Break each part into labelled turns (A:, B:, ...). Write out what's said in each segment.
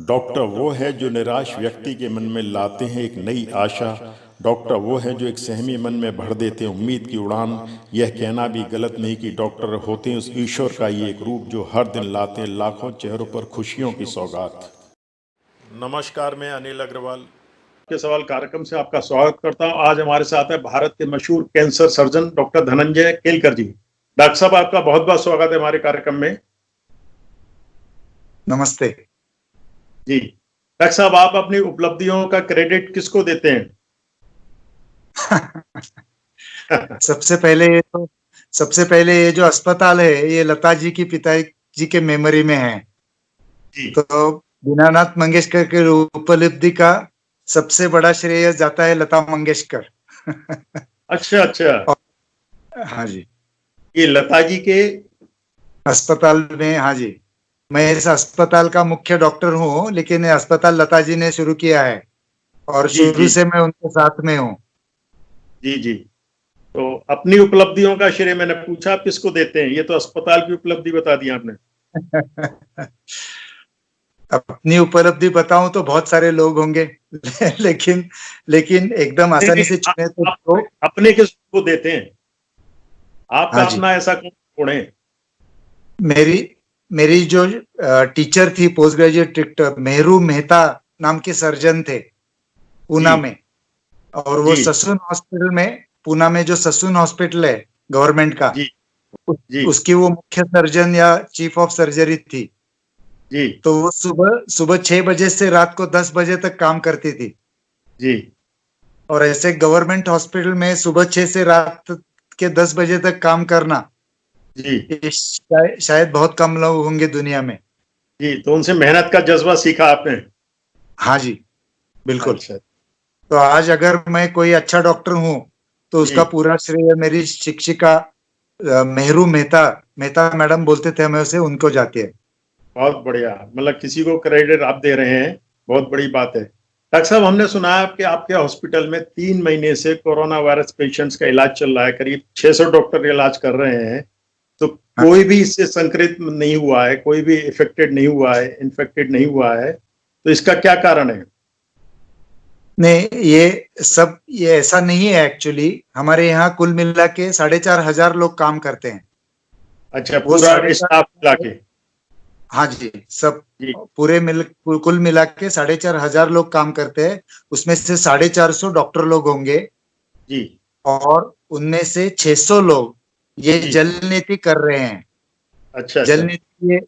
A: Doctor वो है जो निराश व्यक्ति के मन में लाते हैं एक नई आशा। डॉक्टर वो है जो एक सहमी मन में भर देते हैं उम्मीद की उड़ान। यह कहना भी गलत नहीं कि डॉक्टर होते हैं उस ईश्वर का ही एक रूप जो हर दिन लाते हैं लाखों चेहरों पर खुशियों की सौगात। नमस्कार, मैं अनिल अग्रवाल
B: के सवाल कार्यक्रम से आपका स्वागत करता हूं। आज हमारे साथ है भारत के मशहूर cancer surgeon doctor Dhananjay Kelkar ji. Doctor साहब, आपका बहुत बहुत स्वागत है हमारे कार्यक्रम में।
C: नमस्ते
B: जी डॉक्टर साहब, आप अपनी उपलब्धियों का क्रेडिट किसको देते हैं?
C: सबसे पहले ये जो अस्पताल है ये लता जी की पिताजी के मेमोरी में है।
B: जी।
C: तो दीनानाथ मंगेशकर के उपलब्धि का सबसे बड़ा श्रेय जाता है लता मंगेशकर।
B: अच्छा।
C: हाँ जी,
B: ये लता जी के
C: अस्पताल में। हाँ जी, मैं इस अस्पताल का मुख्य डॉक्टर हूँ, लेकिन ये अस्पताल लता जी ने शुरू किया है और शुरू से मैं उनके साथ में हूँ।
B: जी। तो अपनी उपलब्धियों का श्रेय मैंने पूछा, आप किसको देते हैं? ये तो अस्पताल की उपलब्धि बता दी आपने।
C: अपनी उपलब्धि बताऊं तो बहुत सारे लोग होंगे, लेकिन एकदम आसानी से चुने तो
B: अपने किसको देते हैं? आपका अपना ऐसा कौन है?
C: मेरी जो टीचर थी, post graduate teacher Mehru Mehta नाम के सर्जन थे पूना में, और वो ससून हॉस्पिटल में, पूना में जो ससून हॉस्पिटल है गवर्नमेंट का, उसकी वो मुख्य सर्जन या चीफ ऑफ सर्जरी थी।
B: जी।
C: तो वो सुबह 6 बजे से रात को 10 बजे तक काम करती थी।
B: जी।
C: और ऐसे गवर्नमेंट हॉस्पिटल में सुबह 6 से रात के 10 बजे तक काम करना,
B: जी,
C: शायद बहुत कम लोग होंगे दुनिया में।
B: जी। तो उनसे मेहनत का जज्बा सीखा आपने?
C: हाँ जी, बिल्कुल। अच्छा। तो आज अगर मैं कोई अच्छा डॉक्टर हूँ तो उसका पूरा श्रेय मेरी शिक्षिका मेहरू मेहता मैडम बोलते थे हमें उसे, उनको जाती है।
B: बहुत बढ़िया, मतलब किसी को क्रेडिट आप दे रहे हैं, बहुत बड़ी बात है। डॉक्टर साहब, हमने सुना है कि आपके हॉस्पिटल में 3 महीने से कोरोना वायरस पेशेंट्स का इलाज चल रहा है। करीब 600 डॉक्टर इलाज कर रहे हैं, तो कोई भी इससे संक्रमित नहीं हुआ है, कोई भी इफेक्टेड नहीं हुआ है, इन्फेक्टेड नहीं हुआ है। तो इसका क्या कारण है?
C: नहीं, ये ऐसा नहीं है। एक्चुअली हमारे यहाँ कुल मिला के 4,500 लोग काम करते हैं।
B: अच्छा, पूरा स्टाफ मिला के?
C: हाँ जी, सब कुल मिला के 4,500 लोग काम करते हैं। उसमें से 450 डॉक्टर लोग होंगे
B: जी,
C: और उनमें से 600 लोग ये जल नीति कर रहे हैं।
B: अच्छा।
C: जल नीति ये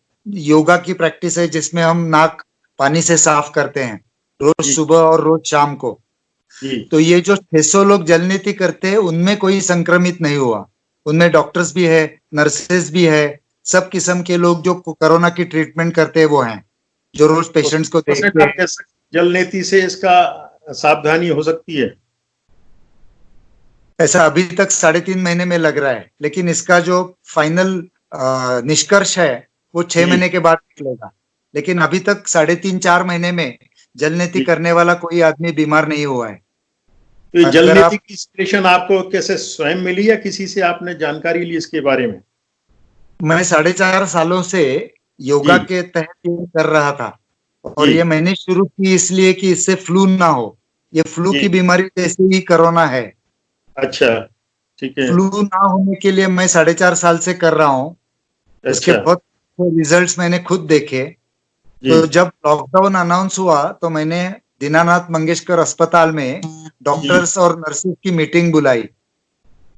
C: योगा की प्रैक्टिस है जिसमें हम नाक पानी से साफ करते हैं रोज सुबह और रोज शाम को। तो ये जो 600 लोग जल नीति करते हैं उनमें कोई संक्रमित नहीं हुआ। उनमें डॉक्टर्स भी है, नर्सेस भी है, सब किस्म के लोग जो कोरोना की ट्रीटमेंट करते हैं वो हैं, जो रोज पेशेंट्स को देखते हैं।
B: जल नीति से इसका सावधानी हो सकती है?
C: ऐसा अभी तक 3.5 महीने में लग रहा है, लेकिन इसका जो फाइनल निष्कर्ष है वो 6 महीने के बाद निकलेगा। लेकिन अभी तक 3.5-4 महीने में जल नीति करने वाला कोई आदमी बीमार नहीं हुआ है।
B: तो जल नीति की इंस्पिरेशन आपको कैसे स्वयं मिली या किसी से आपने जानकारी ली इसके बारे में?
C: मैं 4.5 सालों से योगा के तहत कर रहा था, और ये मैंने शुरू की इसलिए कि इससे फ्लू ना हो। ये फ्लू की बीमारी जैसे ही कोरोना है।
B: अच्छा, ठीक है।
C: फ्लू ना होने के लिए मैं 4.5 साल से कर रहा हूँ। उसके बहुत रिजल्ट्स मैंने खुद देखे। तो जब लॉकडाउन अनाउंस हुआ तो मैंने दीनानाथ मंगेशकर अस्पताल में डॉक्टर्स और नर्सेस की मीटिंग बुलाई।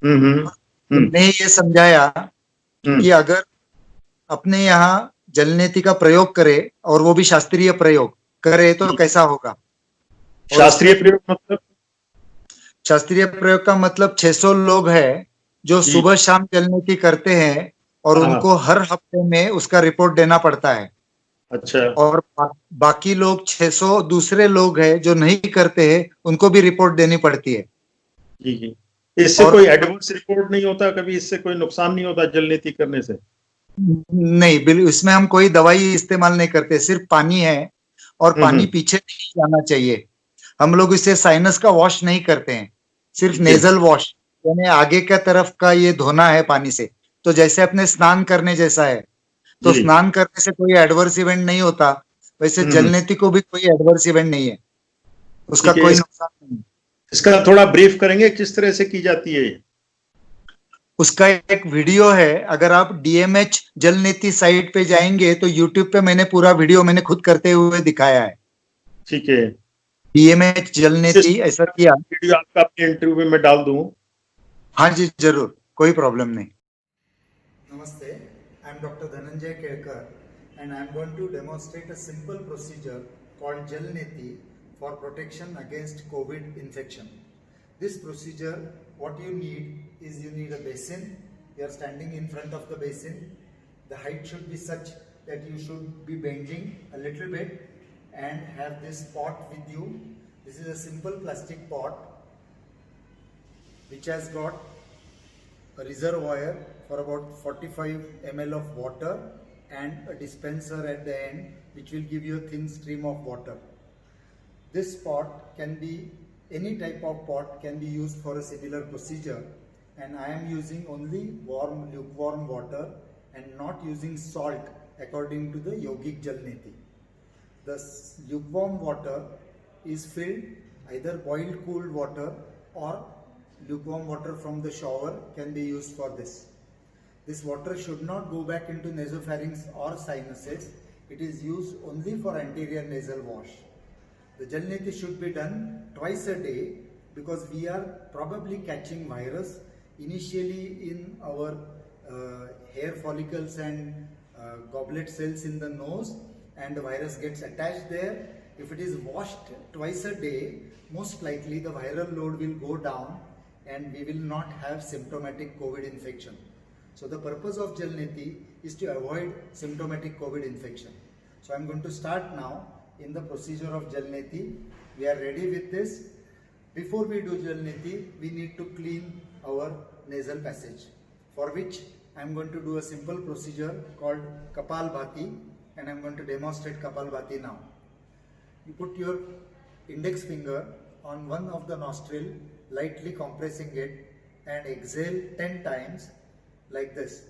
C: उन्हें ये समझाया कि अगर अपने यहाँ जल नीति का प्रयोग करे और वो भी शास्त्रीय प्रयोग करे तो कैसा होगा।
B: शास्त्रीय प्रयोग मतलब?
C: शास्त्रीय प्रयोग का मतलब 600 लोग हैं जो सुबह शाम जल नीति करते हैं और उनको हर हफ्ते में उसका रिपोर्ट देना पड़ता है।
B: अच्छा।
C: और बाकी लोग 600 दूसरे लोग हैं जो नहीं करते हैं, उनको भी रिपोर्ट देनी पड़ती है।
B: जी। इससे कोई एडवर्स रिपोर्ट नहीं होता? कभी इससे कोई नुकसान नहीं होता जल नीति करने से?
C: नहीं, बिल्कुल। इसमें हम कोई दवाई इस्तेमाल नहीं करते, सिर्फ पानी है, और पानी पीछे नहीं जाना चाहिए। हम लोग इससे साइनस का वॉश नहीं करते हैं, सिर्फ नेजल वॉश, यानी आगे का तरफ का ये धोना है पानी से। तो जैसे अपने स्नान करने जैसा है। तो स्नान करने से कोई एडवर्स इवेंट नहीं होता। वैसे जलनेति को भी कोई एडवर्स इवेंट नहीं है, उसका
B: ठीक है,
C: कोई नुकसान नहीं है।
B: इसका थोड़ा ब्रीफ करेंगे किस तरह से की जाती है?
C: उसका एक वीडियो है, अगर आप DMH जलनेति साइट पे जाएंगे तो यूट्यूब पे मैंने पूरा वीडियो मैंने खुद करते हुए दिखाया है।
B: ठीक है,
C: DMH जलनेति ऐसा किया।
B: वीडियो आपका अपने इंटरव्यू में डाल दूं?
C: हाँ जी जरूर, कोई प्रॉब्लम नहीं। नमस्ते, I am doctor Dhananjay Kelkar and I am going to demonstrate a simple procedure called Jalneti for protection against COVID infection. This procedure, what you need is you need a basin. You are standing in front of the basin. The height should be such that you should be bending a little bit and have this pot with you. This is a simple plastic pot which has got a reservoir for about 45 ml of water and a dispenser at the end which will give you a thin stream of water. This pot can be, any type of pot can be used for a similar procedure, and I am using only warm, lukewarm water and not using salt according to the Yogic Jalneti. The lukewarm water is filled, either boiled cooled water or lukewarm water from the shower can be used for this. This water should not go back into nasopharynx or sinuses. It is used only for anterior nasal wash. The Jalneti should be done twice a day because we are probably catching virus initially in our hair follicles and goblet cells in the nose, and the virus gets attached there. If it is washed twice a day, most likely the viral load will go down and we will not have symptomatic COVID infection. So the purpose of Jalneti is to avoid symptomatic COVID infection. So I am going to start now in the procedure of Jalneti. We are ready with this. Before we do Jalneti, we need to clean our nasal passage, for which I am going to do a simple procedure called Kapalbhati, and I am going to demonstrate Kapalbhati now. You put your index finger on one of the nostril, lightly compressing it, and exhale 10 times like this.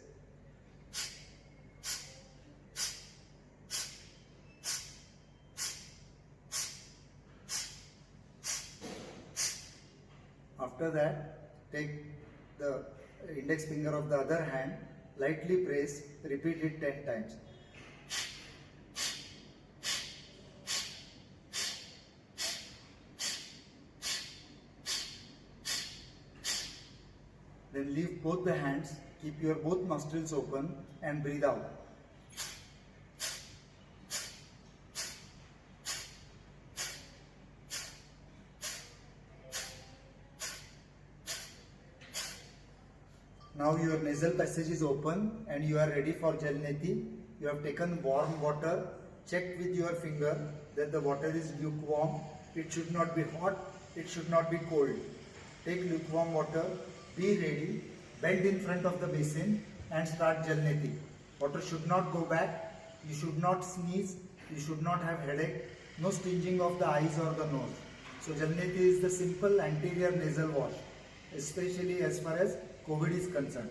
C: After that, take the index finger of the other hand, lightly press, repeat it 10 times. Then leave both the hands, keep your both nostrils open and breathe out. Now your nasal passage is open and you are ready for Jalneti. You have taken warm water, check with your finger that the water is lukewarm. It should not be hot, it should not be cold. Take lukewarm water, be ready, bend in front of the basin and start Jalneti. Water should not go back, you should not sneeze, you should not have headache, no stinging of the eyes or the nose. So Jalneti is the simple anterior nasal wash, especially as far as COVID is concerned.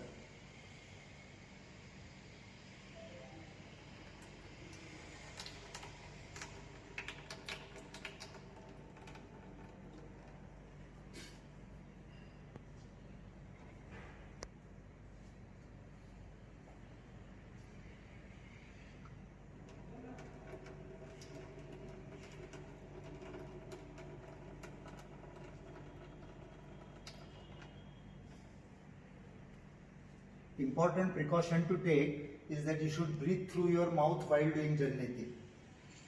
C: Important precaution to take is that you should breathe through your mouth while doing Jalneti.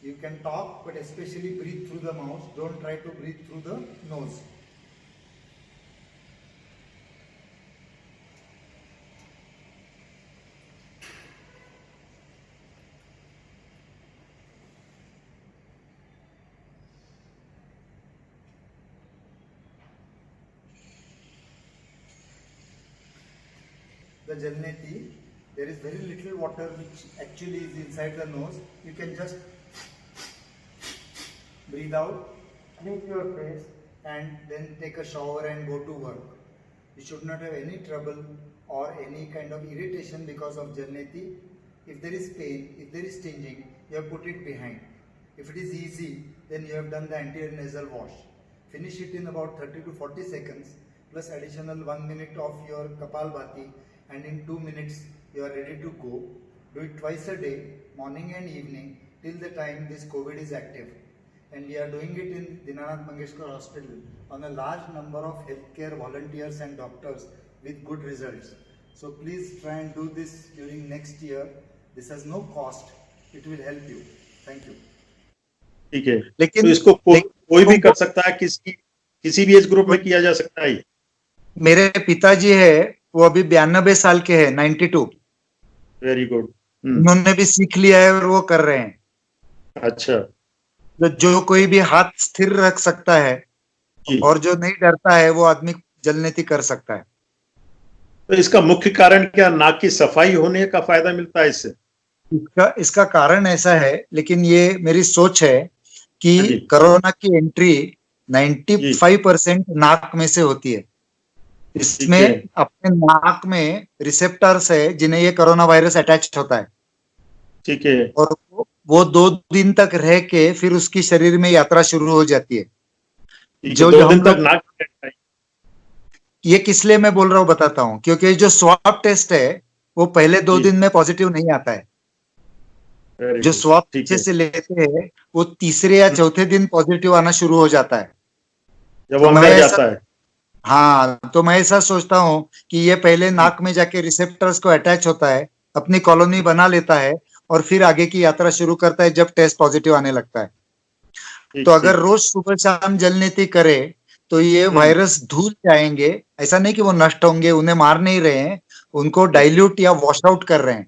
C: You can talk, but especially breathe through the mouth. Don't try to breathe through the nose. The Jalneti, there is very little water which actually is inside the nose. You can just breathe out, clean your face and then take a shower and go to work. You should not have any trouble or any kind of irritation because of Jalneti. If there is pain, if there is stinging, you have put it behind. If it is easy, then you have done the anterior nasal wash. Finish it in about 30 to 40 seconds, plus additional 1 minute of your Kapalbhati, and in 2 minutes you are ready to go. Do it twice a day, morning and evening, till the time this COVID is active. And we are doing it in Dinanath Mangeshkar Hospital on a large number of healthcare volunteers and doctors with good results. So please try and do this during next year. This has no cost. It will help you. Thank you.
B: ठीक है,
C: लेकिन
B: तो इसको कोई भी कर सकता है, किसी भी एज ग्रुप में किया जा सकता है।
C: मेरे पिताजी है, वो अभी 92 साल के हैं, 92।
B: Very good.
C: उन्होंने भी सीख लिया है और वो कर रहे हैं।
B: अच्छा,
C: तो जो कोई भी हाथ स्थिर रख सकता है और जो नहीं डरता है, वो आदमी जलनेती कर सकता है।
B: तो इसका मुख्य कारण क्या, नाक की सफाई होने का फायदा मिलता है इससे?
C: इसका कारण ऐसा है, लेकिन ये मेरी सोच है कि कोरोना की एंट्री 95% नाक में से होती है। इसमें अपने नाक में रिसेप्टर्स है जिन्हें ये कोरोना वायरस अटैच होता है।
B: ठीक है।
C: और वो 2 दिन तक रह के फिर उसकी शरीर में यात्रा शुरू हो जाती है। जो
B: 2 दिन तक नाक,
C: ये किस लिए मैं बोल रहा हूँ बताता हूँ, क्योंकि जो स्वाब टेस्ट है वो पहले 2 दिन में पॉजिटिव नहीं आता है। जो स्वाब अच्छे से लेते हैं वो तीसरे या चौथे दिन पॉजिटिव आना शुरू हो जाता है,
B: जब वो अंदर जाता है।
C: हाँ, तो मैं ऐसा सोचता हूँ कि ये पहले नाक में जाके रिसेप्टर्स को अटैच होता है, अपनी कॉलोनी बना लेता है और फिर आगे की यात्रा शुरू करता है जब टेस्ट पॉजिटिव आने लगता है। तो अगर रोज सुबह शाम जलनेती करे तो ये वायरस धुल जाएंगे। ऐसा नहीं कि वो नष्ट होंगे, उन्हें मार नहीं रहे हैं, उनको डाइल्यूट या वॉश आउट कर रहे हैं।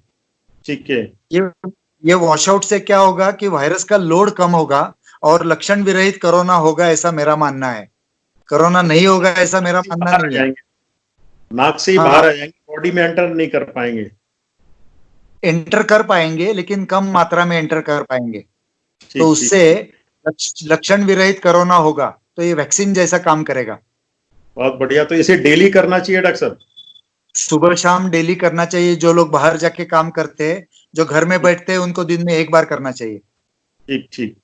B: ठीक है।
C: ये वॉश आउट से क्या होगा कि वायरस का लोड कम होगा और लक्षण विरहित कोरोना होगा, ऐसा मेरा मानना है। कोरोना नहीं होगा ऐसा मेरा मानना नहीं है।
B: नाक से ही बाहर आ जाएंगे, बॉडी में एंटर नहीं कर पाएंगे।
C: एंटर कर पाएंगे लेकिन कम मात्रा में एंटर कर पाएंगे। तो उससे लक्षण विरहित कोरोना होगा, तो ये वैक्सीन जैसा काम करेगा।
B: बहुत बढ़िया। तो इसे डेली करना चाहिए डॉक्टर साहब?
C: सुबह शाम डेली करना चाहिए। जो लोग बाहर जाके काम करते हैं, जो घर में बैठते हैं, उनको दिन में 1 बार करना चाहिए।
B: ठीक ठीक।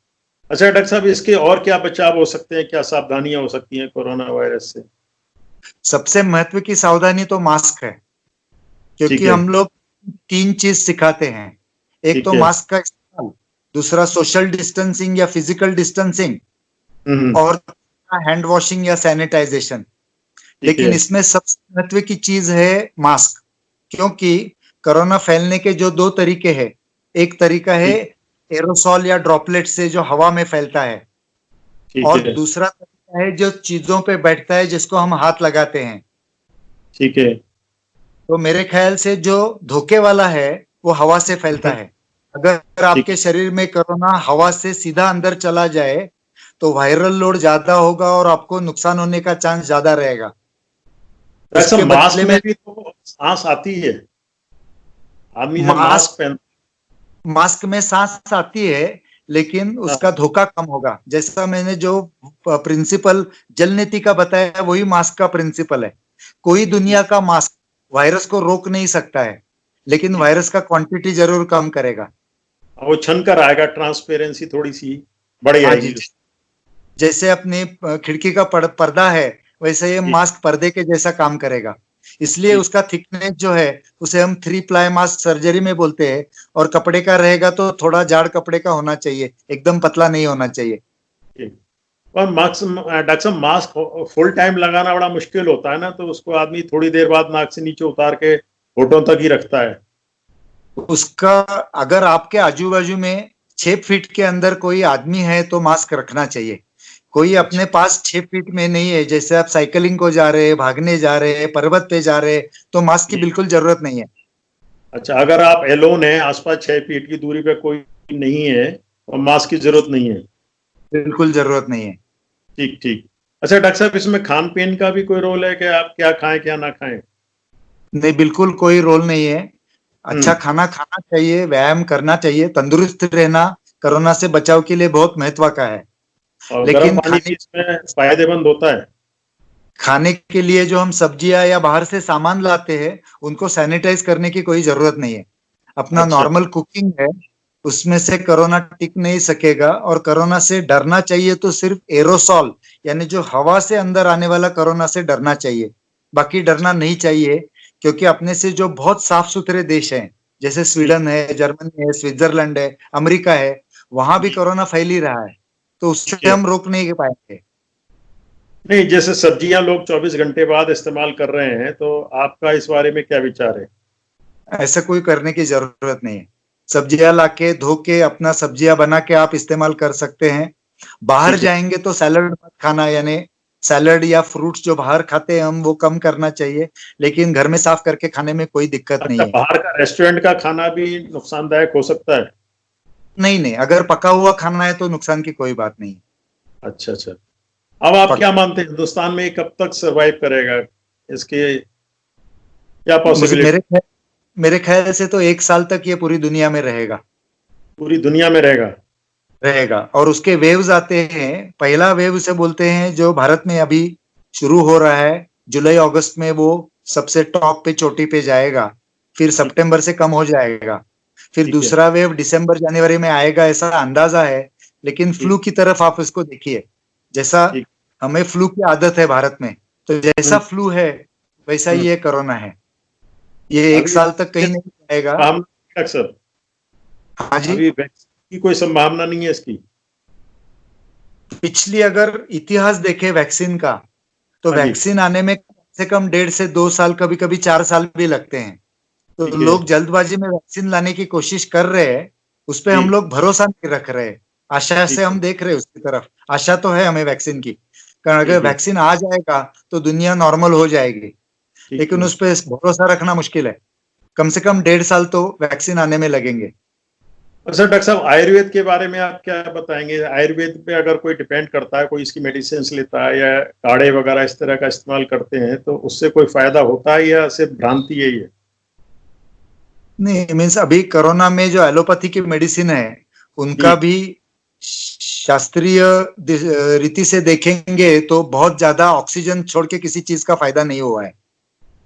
B: अच्छा डॉक्टर साहब, इसके और क्या बचाव हो सकते हैं, क्या सावधानियां हो सकती हैं कोरोना वायरस से?
C: सबसे महत्व की सावधानी तो मास्क है, क्योंकि हम लोग 3 चीज सिखाते हैं। एक तो मास्क का इस्तेमाल, दूसरा सोशल डिस्टेंसिंग या फिजिकल डिस्टेंसिंग, और हैंड वॉशिंग या सैनिटाइजेशन। लेकिन इसमें सबसे महत्व की चीज है मास्क, क्योंकि कोरोना फैलने के जो 2 तरीके हैं। एक तरीका है एरोसॉल या ड्रॉपलेट से जो हवा में फैलता है, और दूसरा तरीका है जो चीजों पे बैठता है, जिसको हम हाथ लगाते हैं।
B: ठीक है।
C: तो मेरे ख्याल से जो धोखे वाला है वो हवा से फैलता है। अगर आपके शरीर में कोरोना हवा से सीधा अंदर चला जाए तो वायरल लोड ज्यादा होगा और आपको नुकसान होने का चांस ज्यादा रहेगा।
B: मास्क में भी तो सांस आती है, आदमी जब
C: मास्क में सांस आती है, लेकिन उसका धोखा कम होगा। जैसा मैंने जो प्रिंसिपल जलनेती का बताया, वही मास्क का प्रिंसिपल है। कोई दुनिया का मास्क वायरस को रोक नहीं सकता है, लेकिन वायरस का क्वांटिटी जरूर कम करेगा।
B: वो छन कर आएगा, ट्रांसपेरेंसी थोड़ी सी बढ़ जाएगी।
C: जैसे अपनी खिड़की का पर्दा है, वैसे ये मास्क पर्दे के जैसा काम करेगा। इसलिए उसका थिकनेस जो है उसे हम 3 प्लाई मास्क सर्जरी में बोलते हैं। और कपड़े का रहेगा तो थोड़ा जाड़ कपड़े का होना चाहिए, एकदम पतला नहीं होना चाहिए।
B: और डॉक्टर साहब, मास्क फुल टाइम लगाना बड़ा मुश्किल होता है ना, तो उसको आदमी थोड़ी देर बाद नाक से नीचे उतार के होठों तक ही रखता है।
C: उसका अगर आपके आजू बाजू में 6 फीट के अंदर कोई आदमी है तो मास्क रखना चाहिए। कोई अपने पास 6 फीट में नहीं है, जैसे आप साइकिलिंग को जा रहे हैं, भागने जा रहे हैं, पर्वत पे जा रहे हैं, तो मास्क की बिल्कुल जरूरत नहीं है।
B: अच्छा, अगर आप एलोन है, आसपास 6 फीट की दूरी पे कोई नहीं है, तो मास्क की जरूरत नहीं है? बिल्कुल
C: जरूरत नहीं है।
B: ठीक ठीक। अच्छा डॉक्टर साहब, इसमें खान पीन का भी कोई रोल है कि आप क्या खाएं क्या ना खाएं?
C: नहीं, बिल्कुल कोई रोल नहीं है। अच्छा खाना खाना चाहिए, व्यायाम करना चाहिए। तंदुरुस्त रहना कोरोना से बचाव के लिए बहुत महत्व का है।
B: लेकिन खाने में फायदेमंद होता है।
C: खाने के लिए जो हम सब्जियां या बाहर से सामान लाते हैं, उनको सैनिटाइज करने की कोई जरूरत नहीं है। अपना नॉर्मल कुकिंग है, उसमें से कोरोना टिक नहीं सकेगा। और कोरोना से डरना चाहिए तो सिर्फ एरोसॉल यानी जो हवा से अंदर आने वाला कोरोना से डरना चाहिए, बाकी डरना नहीं चाहिए। क्योंकि अपने से जो बहुत साफ सुथरे देश हैं, जैसे स्वीडन है, जर्मनी है, स्विट्जरलैंड है, अमेरिका है, वहां भी कोरोना फैल ही रहा है, तो उससे हम रोक नहीं पाएंगे।
B: नहीं, जैसे सब्जियां लोग 24 घंटे बाद इस्तेमाल कर रहे हैं, तो आपका इस बारे में क्या विचार है?
C: ऐसा कोई करने की जरूरत नहीं है। सब्जियां लाके धो के अपना सब्जियां बना के आप इस्तेमाल कर सकते हैं। बाहर
B: ठीक है।
C: जाएंगे तो सैलड मत खाना, यानी सैलड या फ्रूट्स जो बाहर खाते हैं हम, वो कम करना चाहिए। लेकिन घर में साफ करके खाने में कोई दिक्कत
B: अच्छा,
C: नहीं है।
B: बाहर का रेस्टोरेंट का खाना भी नुकसानदायक हो सकता है?
C: नहीं नहीं, अगर पका हुआ खाना है तो नुकसान की कोई बात नहीं है।
B: अच्छा अच्छा। अब आप
C: पक,
B: क्या मानते हैं, हिंदुस्तान में ये कब तक सरवाइव करेगा? इसके क्या
C: मुझे
B: पॉसिबिलिटी?
C: मेरे ख्याल से तो 1 साल तक ये पूरी दुनिया में रहेगा।
B: पूरी दुनिया में रहेगा?
C: रहेगा और उसके वेव्स आते हैं। पहला वेव उसे बोलते हैं जो भारत में अभी शुरू हो रहा है, जुलाई अगस्त में वो सबसे टॉप पे, चोटी पे जाएगा। फिर
B: ठीक
C: सितंबर से कम हो जाएगा। फिर
B: ठीक है।
C: दूसरा वेव दिसंबर जनवरी में आएगा, ऐसा अंदाजा है। लेकिन फ्लू
B: ठीक
C: की तरफ आप इसको देखिए, जैसा
B: ठीक।
C: हमें फ्लू की आदत है भारत में, तो जैसा
B: हम्म,
C: फ्लू है वैसा ही
B: हम्म।
C: ये कोरोना है। ये एक
B: अभी
C: साल तक कहीं नहीं जाएगा।
B: संभावना है सर?
C: हाँ जी।
B: अभी वैक्सीन की कोई संभावना नहीं है इसकी?
C: पिछली अगर इतिहास देखे वैक्सीन का, तो
B: हाँ जी।
C: वैक्सीन आने में कम से कम 1.5 से 2 साल, कभी कभी 4 साल भी लगते हैं। तो
B: ठीक है।
C: लोग जल्दबाजी में वैक्सीन लाने की कोशिश कर रहे हैं, उस पे हम
B: जी।
C: लोग भरोसा नहीं रख रहे। आशा
B: ठीक
C: से
B: है।
C: हम देख रहे हैं उसकी तरफ, आशा तो है हमें वैक्सीन की, कारण अगर
B: ठीक है।
C: वैक्सीन आ जाएगा तो दुनिया नॉर्मल हो जाएगी।
B: ठीक
C: लेकिन
B: है।
C: उस पे भरोसा रखना मुश्किल है। कम से कम 1.5 साल तो वैक्सीन आने में लगेंगे।
B: अच्छा डॉक्टर साहब, आयुर्वेद के बारे में आप क्या बताएंगे? आयुर्वेद पे अगर कोई डिपेंड करता है, कोई इसकी मेडिसिन लेता है या काढ़े वगैरह इस तरह का इस्तेमाल करते हैं, तो उससे कोई फायदा होता है या सिर्फ भ्रांति है ये?
C: नहीं, मीन्स अभी कोरोना में जो एलोपैथी की मेडिसिन है, उनका
B: जी।
C: भी शास्त्रीय रीति से देखेंगे तो बहुत ज्यादा ऑक्सीजन छोड़ के किसी चीज का फायदा नहीं हुआ है।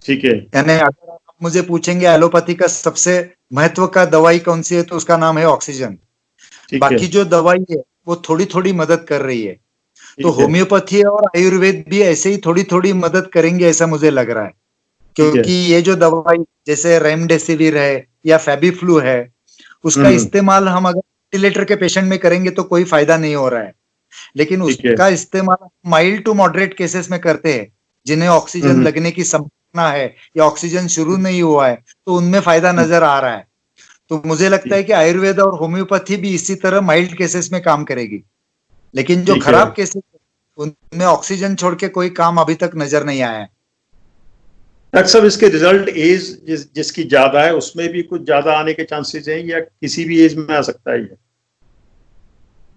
B: ठीक है।
C: यानी अगर आप मुझे पूछेंगे एलोपैथी का सबसे महत्व का दवाई कौन सी है, तो उसका नाम है ऑक्सीजन।
B: ठीक है।
C: बाकी जो दवाई है वो थोड़ी थोड़ी मदद कर रही है। तो
B: ठीक है।
C: होम्योपैथी और आयुर्वेद भी ऐसे ही थोड़ी थोड़ी मदद करेंगे, ऐसा मुझे लग रहा है।
B: ठीक है।
C: क्योंकि ये जो दवाई जैसे रेमडेसिविर है या फेबिफ्लू है, उसका
B: हम्म।
C: इस्तेमाल हम अगर वेंटिलेटर के पेशेंट में करेंगे तो कोई फायदा नहीं हो रहा है। लेकिन
B: ठीक है।
C: उसका इस्तेमाल माइल्ड टू मॉडरेट केसेस में करते हैं, जिन्हें ऑक्सीजन
B: हम्म।
C: लगने की संभावना है या ऑक्सीजन शुरू नहीं हुआ है, तो उनमें फायदा
B: हम्म।
C: नजर आ रहा है। तो मुझे लगता
B: ठीक
C: है कि आयुर्वेद और होम्योपैथी भी इसी तरह माइल्ड केसेस में काम करेगी। लेकिन जो
B: ठीक है।
C: खराब केसेस उनमें ऑक्सीजन छोड़ के कोई काम अभी तक नजर नहीं आया है।
B: डॉक्टर साहब, इसके रिजल्ट एज जिसकी ज्यादा है उसमें भी कुछ ज्यादा आने के चांसेस हैं या किसी भी एज में आ सकता है ये?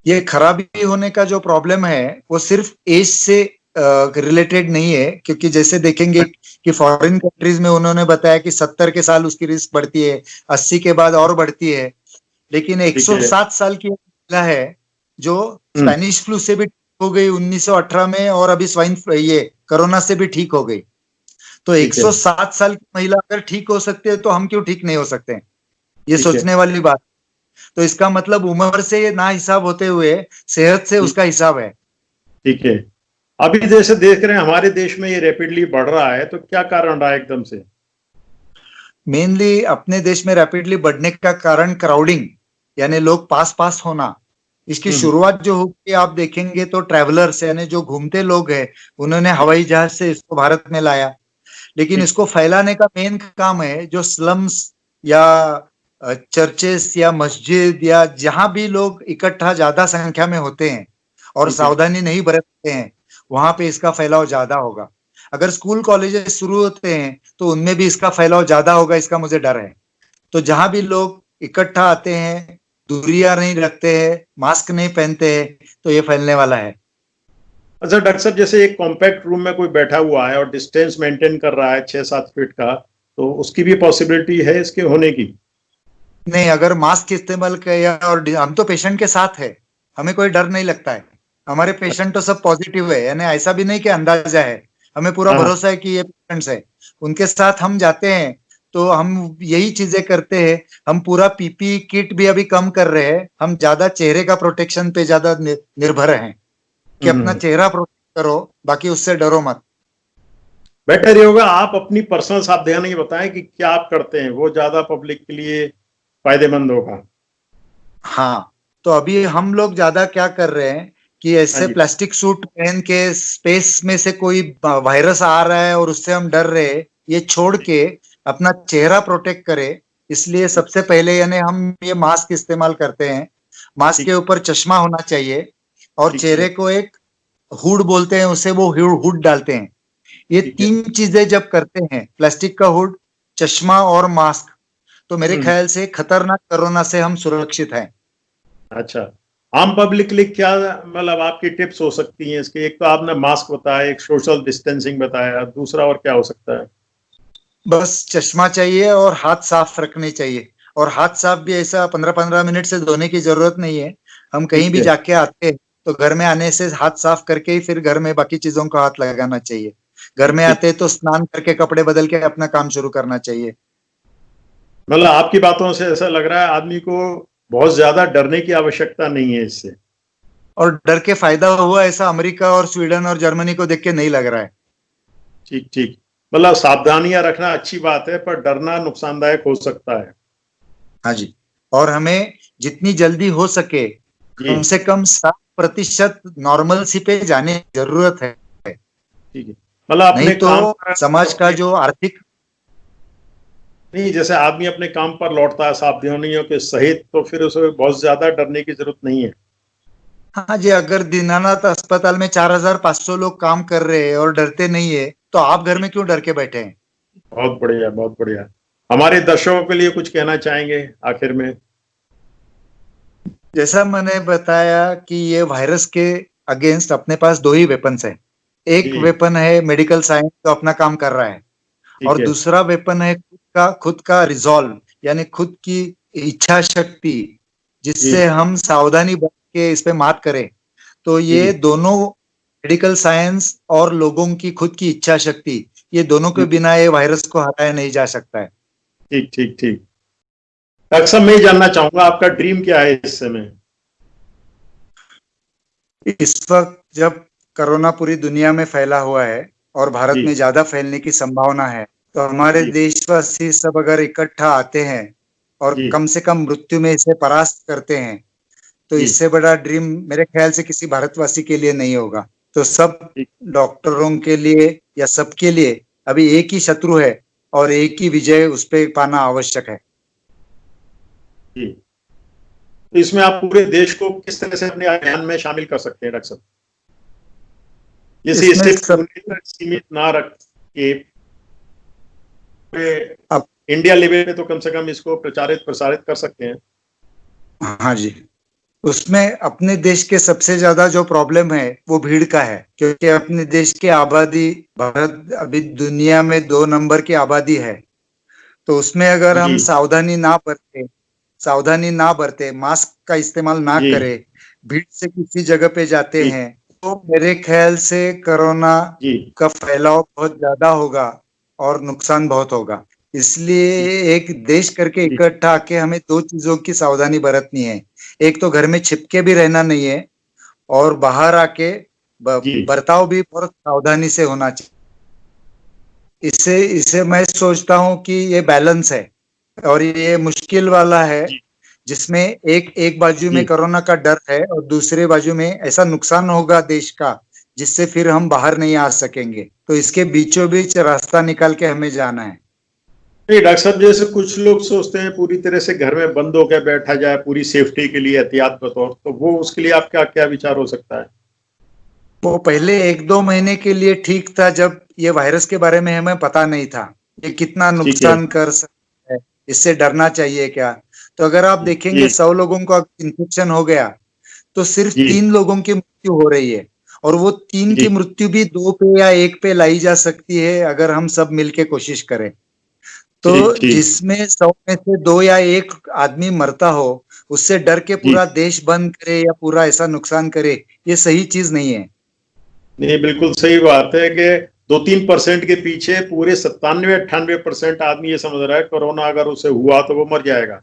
C: ये खराबी होने का जो प्रॉब्लम है वो सिर्फ एज से रिलेटेड नहीं है। क्योंकि जैसे देखेंगे कि फॉरेन कंट्रीज में उन्होंने बताया कि 70 के साल उसकी रिस्क बढ़ती है, 80 के बाद और बढ़ती है। लेकिन
B: ठीक है।
C: 107 साल की महिला है जो
B: हम्म।
C: स्पेनिश फ्लू से भी ठीक हो गई 1918 में, और अभी स्वाइन ये कोरोना से भी ठीक हो गई। तो
B: ठीक है।
C: 107 साल की महिला अगर ठीक हो सकती है तो हम क्यों ठीक नहीं हो सकते हैं? ये
B: ठीक है।
C: सोचने वाली बात। तो इसका मतलब उम्र से ये ना हिसाब होते हुए सेहत से
B: ठीक।
C: उसका हिसाब है।
B: ठीक है। अभी जैसे देख रहे हैं हमारे देश में ये रैपिडली बढ़ रहा है, तो क्या कारण रहा है एकदम से?
C: मेनली अपने देश में रैपिडली बढ़ने का कारण क्राउडिंग, यानी लोग पास पास होना। इसकी
B: हम्म।
C: शुरुआत जो होगी आप देखेंगे तो ट्रैवलर्स यानी जो घूमते लोग हैं, उन्होंने
B: ठीक।
C: हवाई जहाज से इसको भारत में लाया। लेकिन
B: ठीक।
C: इसको फैलाने का मेन काम है जो स्लम्स या चर्चेस या मस्जिद या जहां भी लोग इकट्ठा ज्यादा संख्या में होते हैं और
B: ठीक है।
C: सावधानी नहीं बरतते हैं, वहां पे इसका फैलाव ज्यादा होगा। अगर स्कूल कॉलेजेस शुरू होते हैं तो उनमें भी इसका फैलाव ज्यादा होगा, इसका मुझे डर है। तो जहां भी लोग इकट्ठा आते हैं, दूरियां नहीं रखते हैं, मास्क नहीं पहनते हैं, तो ये फैलने वाला है।
B: अच्छा डॉक्टर साहब, जैसे एक कॉम्पैक्ट रूम में कोई बैठा हुआ है और डिस्टेंस मेंटेन कर रहा है 6-7 फीट का, तो उसकी भी पॉसिबिलिटी है इसके होने की?
C: नहीं, अगर मास्क इस्तेमाल किया और हम तो पेशेंट के साथ है, हमें कोई डर नहीं लगता है। हमारे पेशेंट तो सब पॉजिटिव है, यानी ऐसा भी नहीं कि अंदाजा है। हमें पूरा
B: हाँ हाँ।
C: भरोसा है कि ये पेशेंट्स है, उनके साथ हम जाते हैं तो हम यही चीजें करते हैं। हम पूरा पीपी किट भी अभी कम कर रहे हैं, हम ज्यादा चेहरे का प्रोटेक्शन पे ज्यादा निर्भर हैं कि अपना चेहरा प्रोटेक्ट करो, बाकी उससे डरो मत।
B: बेटर ये होगा आप अपनी पर्सनल सावधानी बताएं कि क्या आप करते हैं, वो ज्यादा पब्लिक के लिए फायदेमंद होगा।
C: हाँ, तो अभी हम लोग ज्यादा क्या कर रहे हैं कि
B: हाँ
C: ऐसे
B: जी,
C: प्लास्टिक सूट पहन के स्पेस में से कोई वायरस आ रहा है और उससे हम डर रहे हैं, ये छोड़ के अपना चेहरा प्रोटेक्ट करे। इसलिए सबसे पहले यानी हम ये मास्क इस्तेमाल करते हैं। मास्क
B: ठीक
C: के ऊपर चश्मा होना चाहिए और
B: ठीक
C: चेहरे
B: ठीक
C: को एक हुड बोलते हैं, उसे वो हुड डालते हैं। ये
B: ठीक है।
C: तीन चीजें जब करते हैं, प्लास्टिक का हुड, चश्मा और मास्क, तो मेरे
B: हम्म,
C: ख्याल से खतरनाक कोरोना से हम सुरक्षित हैं।
B: अच्छा, आम पब्लिक के लिए क्या मतलब आपकी टिप्स हो सकती हैं इसके? एक तो आपने मास्क बताया, एक सोशल डिस्टेंसिंग बताया, दूसरा और क्या हो सकता है?
C: बस चश्मा चाहिए और हाथ साफ रखने चाहिए। और हाथ साफ भी ऐसा 15-15 मिनट से धोने की जरूरत नहीं है। हम कहीं
B: ठीक
C: भी
B: है।
C: जाके आते हैं तो घर में आने से हाथ साफ करके ही फिर घर में बाकी चीजों को हाथ लगाना चाहिए। घर
B: ठीक
C: में
B: ठीक।
C: आते हैं तो स्नान करके कपड़े बदल के अपना काम शुरू करना चाहिए।
B: मतलब आपकी बातों से ऐसा लग रहा है आदमी को बहुत ज्यादा डरने की आवश्यकता नहीं है इससे।
C: और डर के फायदा हुआ ऐसा अमेरिका और स्वीडन और जर्मनी को देख के नहीं लग रहा है।
B: ठीक ठीक। मतलब सावधानियां रखना अच्छी बात है, पर डरना नुकसानदायक हो सकता है।
C: हाँ जी। और हमें जितनी जल्दी हो सके
B: जी,
C: कम से कम 60% नॉर्मल सी पे जाने की जरूरत है।
B: ठीक है। मतलब
C: नहीं
B: अपने
C: तो
B: काम पर
C: समाज का
B: अपने
C: जो आर्थिक,
B: नहीं, जैसे आदमी अपने काम पर लौटता है सावधानियों के सहित, तो फिर उसे बहुत ज्यादा डरने की जरूरत नहीं है।
C: हाँ जी, अगर दीनानाथ अस्पताल में 4500 लोग काम कर रहे हैं और डरते नहीं है, तो आप घर में क्यों डर के बैठे हैं?
B: बहुत बढ़िया, बहुत बढ़िया। हमारे दर्शकों के लिए कुछ कहना चाहेंगे आखिर में?
C: जैसा मैंने बताया कि ये वायरस के अगेंस्ट अपने पास दो ही वेपन्स है। एक
B: जी,
C: वेपन है मेडिकल साइंस जो अपना काम कर रहा है,
B: ठीक
C: और
B: है।
C: दूसरा वेपन है खुद का रिजॉल्व, यानी खुद की इच्छा शक्ति, जिससे
B: जी,
C: हम सावधानी बरत के इस पे मात करें। तो ये
B: जी,
C: दोनों, मेडिकल साइंस और लोगों की खुद की इच्छा शक्ति, ये दोनों के
B: हम्म,
C: बिना ये वायरस को हटाया नहीं जा सकता है।
B: ठीक ठीक ठीक। डॉक्टर साहब, मैं ये जानना चाहूंगा आपका ड्रीम क्या है इस समय?
C: इस वक्त जब कोरोना पूरी दुनिया में फैला हुआ है और भारत
B: जी,
C: में ज्यादा फैलने की संभावना है, तो हमारे
B: जी,
C: देशवासी सब अगर इकट्ठा आते हैं और
B: जी,
C: कम से कम मृत्यु में इसे परास्त करते हैं, तो
B: जी,
C: इससे बड़ा ड्रीम मेरे ख्याल से किसी भारतवासी के लिए नहीं होगा। तो सब
B: ठीक,
C: डॉक्टरों के लिए या सबके लिए अभी एक ही शत्रु है और एक ही विजय उस पे पाना आवश्यक है।
B: जी। तो इसमें आप पूरे देश को किस तरह से अपने अभियान में शामिल कर सकते हैं डॉक्टर साहब? जैसे
C: इसमें
B: इसे
C: सब
B: पुणे तक सीमित ना रख के पूरे
C: अब,
B: इंडिया लेवल पे तो कम से कम इसको प्रचारित प्रसारित कर सकते हैं।
C: हाँ जी, उसमें अपने देश के सबसे ज्यादा जो प्रॉब्लम है वो भीड़ का है, क्योंकि अपने देश की आबादी, भारत अभी दुनिया में 2 नंबर की आबादी है। तो उसमें अगर हम
B: जी,
C: सावधानी ना बरते, मास्क का इस्तेमाल ना
B: जी,
C: करें, भीड़ से किसी जगह पे जाते
B: जी,
C: हैं, तो मेरे ख्याल से कोरोना
B: जी,
C: का फैलाव बहुत ज्यादा होगा और नुकसान बहुत होगा।
B: जी,
C: इसलिए एक देश करके
B: जी,
C: इकट्ठा आके हमें दो चीजों की सावधानी बरतनी है। एक तो घर में छिपके भी रहना नहीं है, और बाहर आके
B: जी,
C: बर्ताव भी बहुत सावधानी से होना चाहिए। इससे इसे मैं सोचता हूँ कि ये बैलेंस है, और ये मुश्किल वाला है,
B: जी,
C: जिसमें एक एक बाजू में
B: जी।
C: कोरोना का डर है और दूसरे बाजू में ऐसा नुकसान होगा देश का जिससे फिर हम बाहर नहीं आ सकेंगे। तो इसके बीचों बीच रास्ता निकाल के हमें जाना है।
B: नहीं डॉक्टर साहब, जैसे कुछ लोग सोचते हैं पूरी तरह से घर में बंद होकर बैठा जाए पूरी सेफ्टी के लिए एहतियात बतौर, तो वो उसके लिए आपका क्या विचार हो सकता है?
C: वो पहले 1-2 महीने के लिए ठीक था, जब ये वायरस के बारे में हमें पता नहीं था ये कितना
B: ठीक है।
C: नुकसान कर सकता है, इससे डरना चाहिए क्या। तो अगर आप देखेंगे
B: जी,
C: 100 लोगों को इन्फेक्शन हो गया तो सिर्फ
B: जी,
C: 3 लोगों की मृत्यु हो रही है, और वो 3 की
B: जी,
C: मृत्यु भी 2 पे या 1 पे लाई जा सकती है अगर हम सब मिलके कोशिश करें। तो
B: ठीक, ठीक।
C: जिसमें 100 में से 2 या 1 आदमी मरता हो, उससे डर के
B: जी,
C: पूरा देश बंद करे या पूरा ऐसा नुकसान करे, ये सही चीज नहीं है।
B: नहीं बिल्कुल सही बात है कि 2-3% के पीछे पूरे 97-98% आदमी ये समझ रहा है कोरोना अगर उसे हुआ तो वो मर जाएगा।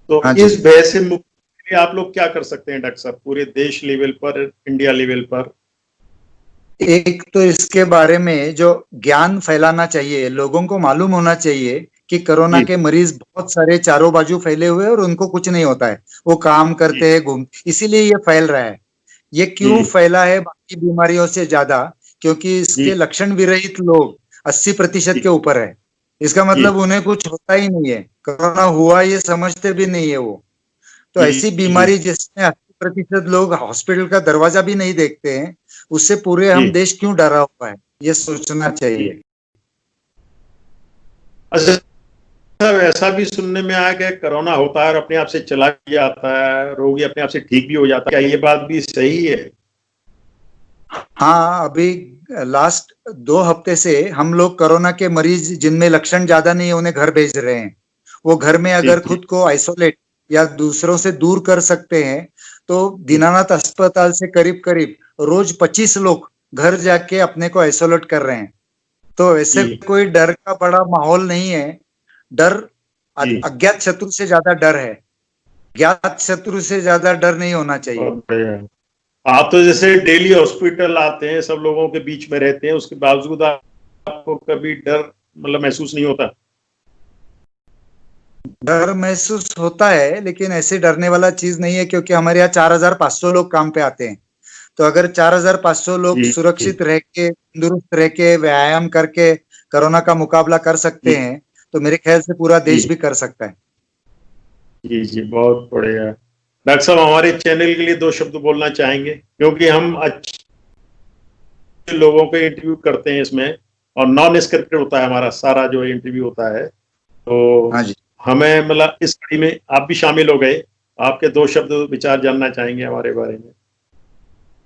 B: तो
C: हाँ जी।
B: इस भय से मुक्ति के लिए आप लोग क्या कर सकते हैं डॉक्टर साहब, पूरे देश लेवल पर, इंडिया लेवल पर?
C: एक तो इसके बारे में जो ज्ञान फैलाना चाहिए, लोगों को मालूम होना चाहिए कि कोरोना
B: जी।
C: के मरीज बहुत सारे चारों बाजू फैले हुए हैं और उनको कुछ नहीं होता है, वो काम करते हैं, घूम, इसीलिए ये फैल रहा है। ये क्यों
B: जी।
C: फैला है बाकी बीमारियों से ज्यादा? क्योंकि इसके
B: जी।
C: लक्षण विरहित लोग 80% के
B: जी।
C: ऊपर है। इसका
B: जी।
C: मतलब उन्हें कुछ होता ही नहीं है, कोरोना हुआ ये समझते भी नहीं है वो। तो
B: जी।
C: ऐसी
B: जी।
C: बीमारी जिसमें 80% लोग हॉस्पिटल का दरवाजा भी नहीं देखते हैं, उससे पूरे हम
B: जी।
C: देश क्यों डरा हुआ है, ये सोचना चाहिए।
B: अच्छा, ऐसा भी सुनने में आया कि कोरोना होता है और अपने आप से चला जाता है, रोगी अपने आप से ठीक भी हो जाता है, क्या ये बात भी सही है?
C: हाँ, अभी लास्ट 2 हफ्ते से हम लोग कोरोना के मरीज जिनमें लक्षण ज्यादा नहीं है उन्हें घर भेज रहे हैं। वो घर में
B: जी।
C: अगर
B: जी।
C: खुद को आइसोलेट या दूसरों से दूर कर सकते हैं तो दीनानाथ अस्पताल से करीब करीब रोज 25 लोग घर जाके अपने को आइसोलेट कर रहे हैं। तो ऐसे
B: जी।
C: कोई डर का बड़ा माहौल नहीं है। डर
B: जी।
C: अज्ञात शत्रु से ज्यादा डर है, ज्ञात शत्रु से ज्यादा डर नहीं होना चाहिए।
B: बहुत बढ़िया। आप तो जैसे डेली हॉस्पिटल आते हैं, सब लोगों के बीच में रहते हैं, उसके बावजूद आपको कभी डर मतलब महसूस नहीं होता?
C: डर महसूस होता है लेकिन ऐसे डरने वाला चीज नहीं है, क्योंकि हमारे यहाँ 4500 लोग काम पे आते हैं। तो अगर 4500 लोग
B: जी।
C: सुरक्षित रह के, तंदुरुस्त रह के, व्यायाम करके कोरोना का मुकाबला कर सकते
B: जी।
C: हैं तो मेरे ख्याल से पूरा देश
B: जी।
C: भी कर सकता है।
B: जी। जी, बहुत बढ़िया। डॉक्टर साहब, हमारे चैनल के लिए 2 शब्द बोलना चाहेंगे, क्योंकि हम अच्छे लोगों को इंटरव्यू करते हैं इसमें, और नॉन स्क्रिप्टेड होता है हमारा सारा जो इंटरव्यू होता है। तो
C: हाँ जी।
B: हमें मतलब इस कड़ी में आप भी शामिल हो गए, आपके 2 शब्द विचार जानना चाहेंगे हमारे बारे में।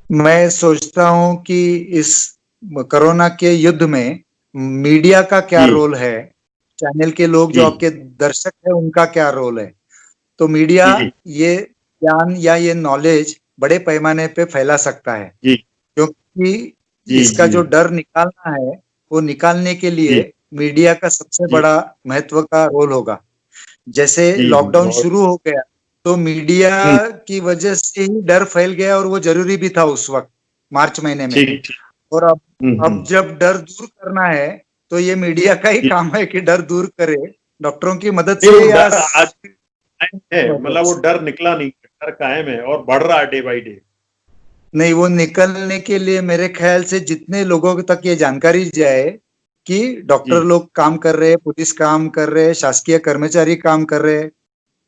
C: मैं सोचता हूँ कि इस कोरोना के युद्ध में मीडिया का क्या
B: जी।
C: रोल है, चैनल के लोग जो
B: जी।
C: आपके दर्शक है उनका क्या रोल है। तो मीडिया
B: जी।
C: ये ज्ञान या ये नॉलेज बड़े पैमाने पे फैला सकता है,
B: जी।
C: क्योंकि
B: जी।
C: इसका
B: जी।
C: जो डर निकालना है वो निकालने के
B: जी।
C: लिए मीडिया का सबसे
B: जी।
C: बड़ा महत्व का रोल होगा। जैसे
B: जी।
C: लॉकडाउन
B: बहुत।
C: शुरू हो गया तो मीडिया की वजह से ही डर फैल गया और वो जरूरी भी था उस वक्त, मार्च महीने में।
B: ठीक। ठीक।
C: और अब जब डर दूर करना है तो ये मीडिया का ही
B: जी।
C: काम है कि डर दूर करे, डॉक्टरों की मदद
B: नहीं,
C: से
B: वो
C: या
B: डर आज कायम है,
C: मदद
B: मतलब वो
C: से।
B: डर निकला नहीं, डर कायम है और बढ़ रहा है डे बाई डे।
C: नहीं, वो निकलने के लिए मेरे ख्याल से जितने लोगों तक ये जानकारी जाए कि डॉक्टर
B: जी।
C: लोग काम कर रहे हैं, पुलिस काम कर रहे हैं, शासकीय कर्मचारी काम कर रहे हैं,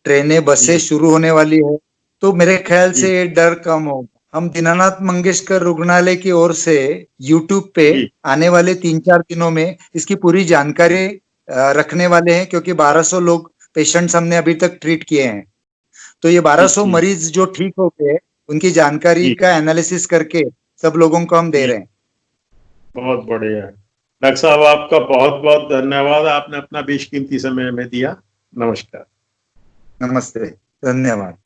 C: ट्रेनें बसें
B: जी।
C: शुरू होने वाली है, तो मेरे ख्याल
B: जी।
C: से ये डर कम होगा। हम दीनानाथ मंगेशकर रुग्णालय की ओर से यूट्यूब पे
B: जी।
C: आने वाले 3-4 दिनों में इसकी पूरी जानकारी रखने वाले हैं, क्योंकि 1200 लोग पेशेंट्स हमने अभी तक ट्रीट किए हैं। तो ये
B: जी।
C: 1200
B: जी।
C: मरीज जो ठीक हो गए उनकी जानकारी
B: जी।
C: का एनालिसिस करके सब लोगों को हम दे
B: जी।
C: रहे हैं।
B: बहुत बढ़िया। डॉक्टर साहब, आपका बहुत बहुत धन्यवाद, आपने अपना बेशकीमती समय हमें दिया। नमस्कार।
C: नमस्ते, धन्यवाद।